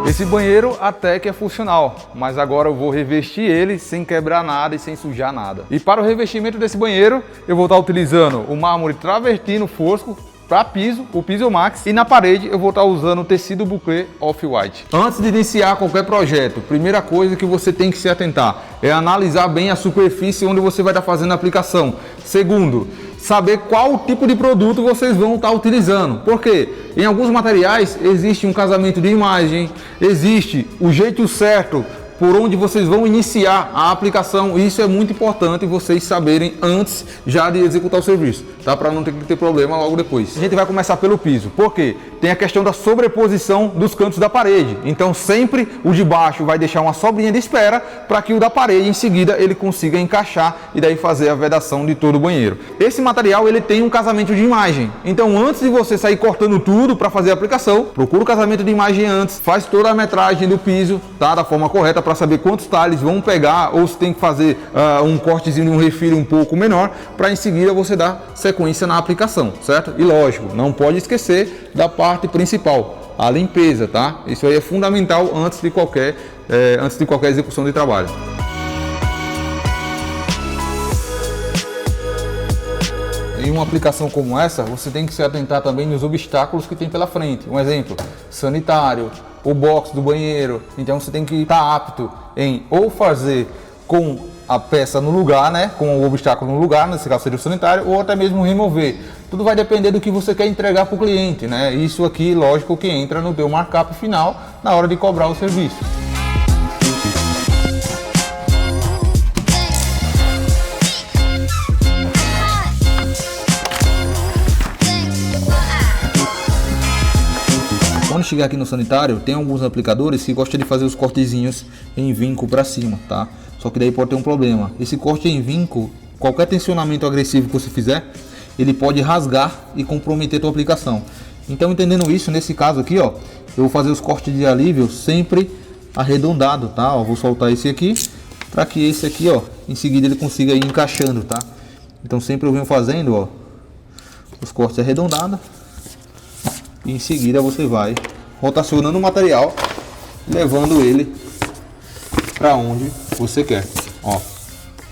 Esse banheiro até que é funcional, mas agora eu vou revestir ele sem quebrar nada e sem sujar nada. E para o revestimento desse banheiro, eu vou estar utilizando o mármore travertino fosco para piso, o Piso Max, e na parede eu vou estar usando o tecido buclé off-white. Antes de iniciar qualquer projeto, primeira coisa que você tem que se atentar é analisar bem a superfície onde você vai estar fazendo a aplicação. Segundo, saber qual tipo de produto vocês vão estar utilizando. Porque em alguns materiais existe um casamento de imagem, existe o jeito certo por onde vocês vão iniciar a aplicação. Isso é muito importante vocês saberem antes já de executar o serviço, tá? Para não ter que ter problema logo depois. A gente vai começar pelo piso, porque tem a questão da sobreposição dos cantos da parede. Então sempre o de baixo vai deixar uma sobrinha de espera para que o da parede em seguida ele consiga encaixar e daí fazer a vedação de todo o banheiro. Esse material ele tem um casamento de imagem. Então antes de você sair cortando tudo para fazer a aplicação, procura o casamento de imagem antes, faz toda a metragem do piso, tá? Da forma correta, para saber quantos talhes vão pegar, ou se tem que fazer um cortezinho de um refil um pouco menor, para em seguida você dar sequência na aplicação, certo? E lógico, não pode esquecer da parte principal, a limpeza, tá? Isso aí é fundamental antes de qualquer execução de trabalho. Em uma aplicação como essa, você tem que se atentar também nos obstáculos que tem pela frente. Um exemplo, sanitário, o box do banheiro. Então você tem que estar apto em ou fazer com a peça no lugar, né, com o obstáculo no lugar, nesse caso seria o sanitário, ou até mesmo remover. Tudo vai depender do que você quer entregar para o cliente, né? Isso aqui, lógico que entra no teu markup final na hora de cobrar o serviço. Quando chegar aqui no sanitário, tem alguns aplicadores que gostam de fazer os cortezinhos em vinco para cima, tá? Só que daí pode ter um problema. Esse corte em vinco, qualquer tensionamento agressivo que você fizer, ele pode rasgar e comprometer a tua aplicação. Então, entendendo isso, nesse caso aqui, ó, eu vou fazer os cortes de alívio sempre arredondado, tá? Ó, vou soltar esse aqui, para que esse aqui, ó, em seguida ele consiga ir encaixando, tá? Então sempre eu venho fazendo, ó, os cortes arredondados. E em seguida você vai rotacionando o material, levando ele para onde você quer. Ó,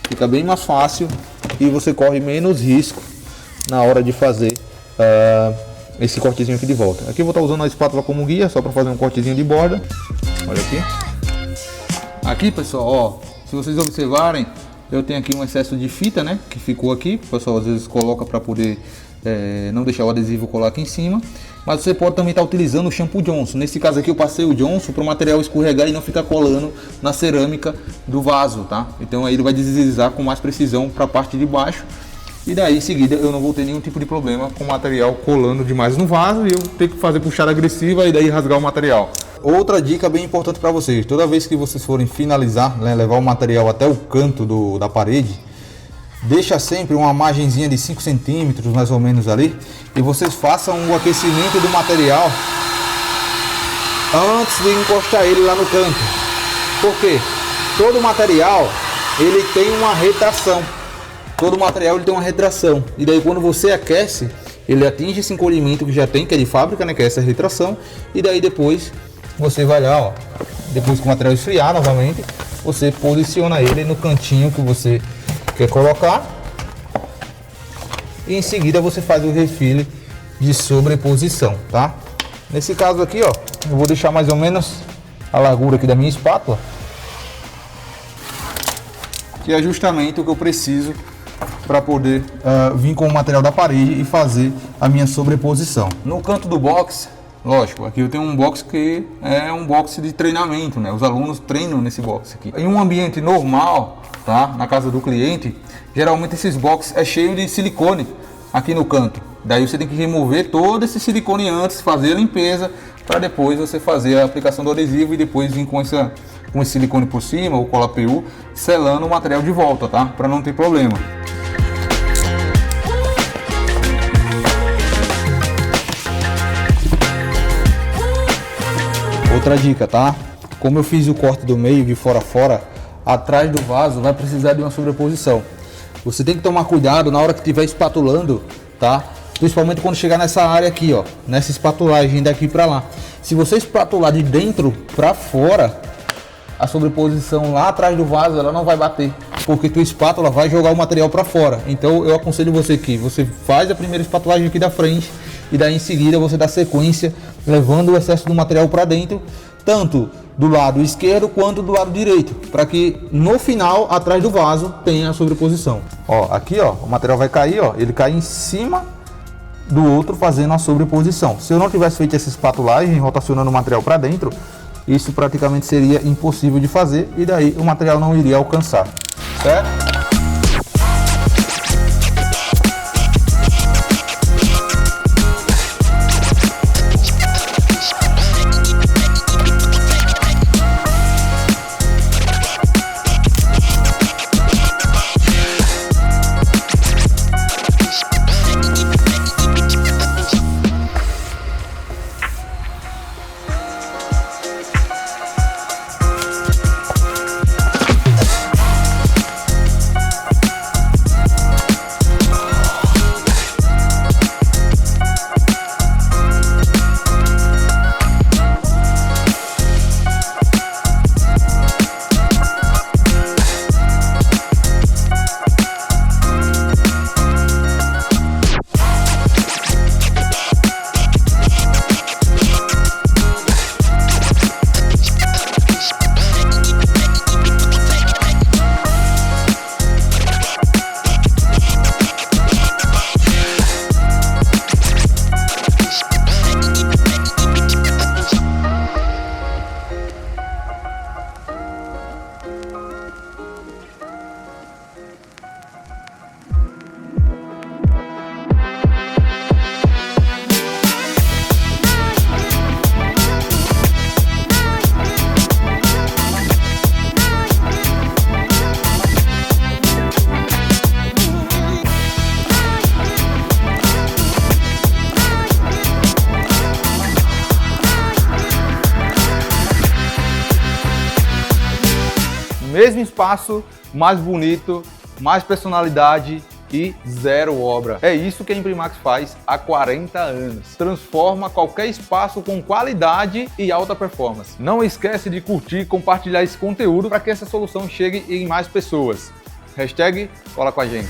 fica bem mais fácil e você corre menos risco na hora de fazer esse cortezinho aqui de volta. Aqui eu vou estar usando a espátula como guia, só para fazer um cortezinho de borda. Olha aqui. Aqui, pessoal, ó, se vocês observarem, eu tenho aqui um excesso de fita, né, que ficou aqui. O pessoal às vezes coloca para poder não deixar o adesivo colar aqui em cima. Mas você pode também estar utilizando o shampoo Johnson. Nesse caso aqui eu passei o Johnson para o material escorregar e não ficar colando na cerâmica do vaso, tá? Então aí ele vai deslizar com mais precisão para a parte de baixo. E daí em seguida eu não vou ter nenhum tipo de problema com o material colando demais no vaso e eu ter que fazer puxada agressiva e daí rasgar o material. Outra dica bem importante para vocês: toda vez que vocês forem finalizar, né, levar o material até o canto da parede, deixa sempre uma margenzinha de 5 centímetros mais ou menos ali, e vocês façam o aquecimento do material antes de encostar ele lá no canto. Porque todo material ele tem uma retração. Todo material ele tem uma retração. E daí quando você aquece, ele atinge esse encolhimento que já tem, que é de fábrica, né, que é essa retração. E daí depois você vai lá, ó, depois que o material esfriar novamente, você posiciona ele no cantinho que você quer colocar e em seguida você faz o refile de sobreposição, tá? Nesse caso aqui, ó, eu vou deixar mais ou menos a largura aqui da minha espátula, que é justamente o que eu preciso para poder vir com o material da parede e fazer a minha sobreposição. No canto do box, lógico, aqui eu tenho um box que é um box de treinamento, né? Os alunos treinam nesse box aqui. Em um ambiente normal, tá? Na casa do cliente, geralmente esses boxes é cheio de silicone aqui no canto. Daí você tem que remover todo esse silicone antes, fazer a limpeza, para depois você fazer a aplicação do adesivo e depois vir com esse silicone por cima ou cola PU, selando o material de volta, tá? Para não ter problema. Outra dica, tá? Como eu fiz o corte do meio de fora a fora, atrás do vaso vai precisar de uma sobreposição. Você tem que tomar cuidado na hora que estiver espatulando, tá? Principalmente quando chegar nessa área aqui, ó, nessa espatulagem daqui para lá. Se você espatular de dentro para fora, a sobreposição lá atrás do vaso ela não vai bater, porque tua espátula vai jogar o material para fora. Então eu aconselho você que você faz a primeira espatulagem aqui da frente e daí em seguida você dá sequência levando o excesso do material para dentro, tanto do lado esquerdo quanto do lado direito, para que no final atrás do vaso tenha a sobreposição. Ó, aqui ó, o material vai cair, ó, ele cai em cima do outro fazendo a sobreposição. Se eu não tivesse feito essa espatulagem rotacionando o material para dentro, isso praticamente seria impossível de fazer e daí o material não iria alcançar, certo? Mesmo espaço, mais bonito, mais personalidade e zero obra. É isso que a Imprimax faz há 40 anos. Transforma qualquer espaço com qualidade e alta performance. Não esquece de curtir e compartilhar esse conteúdo para que essa solução chegue em mais pessoas. Hashtag cola com a gente.